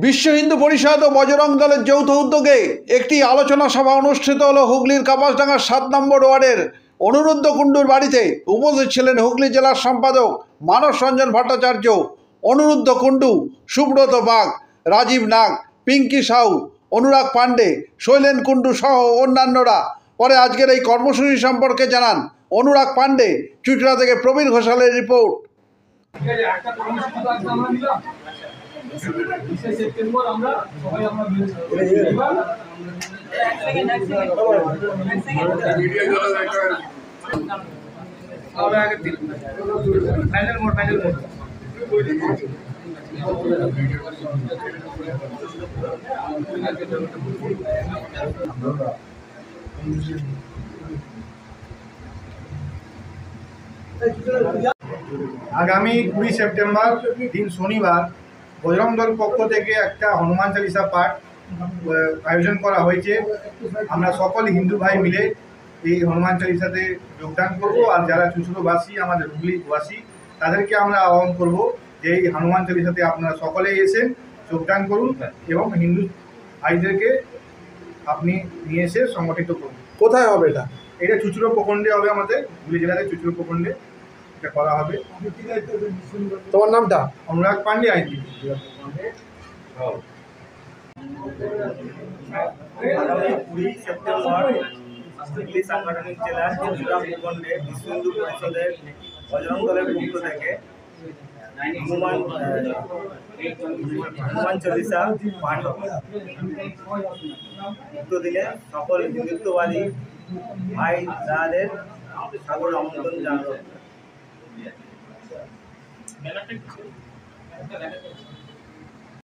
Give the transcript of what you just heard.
বিশ্ব হিন্দু পরিষদ ও বজরং দলের যৌথ উদ্যোগে একটি আলোচনা সভা অনুষ্ঠিত হলো হুগলির কাপাসডাঙ্গার 7 নম্বর ওয়ার্ডের অনুরুদ্ধ কুণ্ডুর বাড়িতে। উপস্থিত ছিলেন হুগলি জেলার সম্পাদক মানস রঞ্জন ভট্টাচার্য, অনুরুদ্ধ কুণ্ডু, সুব্রত বাগ, রাজীব নাগ, পিঙ্কি সাউ, অনুরাগ পাণ্ডে, শৈলেন কুণ্ডু সহ অন্যান্যরা। পরে আজকের এই কর্মসূচি সম্পর্কে জানান অনুরাগ পাণ্ডে। চুঁচুড়া থেকে প্রবীর ঘোষালের রিপোর্ট। সেপ্টেম্বর আমরা সবাই আমরা আগামী 20 সেপ্টেম্বর দিন শনিবার বজরং দল পক্ষ থেকে একটা হনুমান চালিসা পাঠ আয়োজন করা হয়েছে। আমরা সকল হিন্দু ভাই মিলে এই হনুমান চালিসাতে যোগদান করব। আর যারা চুঁচুড়াবাসী, আমাদের হুগলিবাসী, তাদেরকে আমরা আহ্বান করব যে এই হনুমান চালিসাতে আপনারা সকলেই এসে যোগদান করুন এবং হিন্দু ভাইদেরকে আপনি নিয়ে এসে সংগঠিত করুন। কোথায় হবে এটা? এটা চুঁচুড়া প্রখণ্ডে হবে, আমাদের হুগলি জেলাতে চুঁচুড়া প্রখণ্ডে এটা করা হবে। তোমার নামটা? অনুরাগ পাণ্ডে, আইনজীবী। আগামী 20 সেপ্টেম্বর হুগলি সাংগঠনিক জেলার চুঁচুড়া ভূখণ্ডে বিশ্ব হিন্দু পরিষদের বজরং দলের পক্ষ থেকে হনুমান চল্লিশা পাঠ হবে। উক্ত দিনে সকল হিন্দুত্ববাদী ভাই দাদাদের সাগর আমন্ত্রণ জানানো।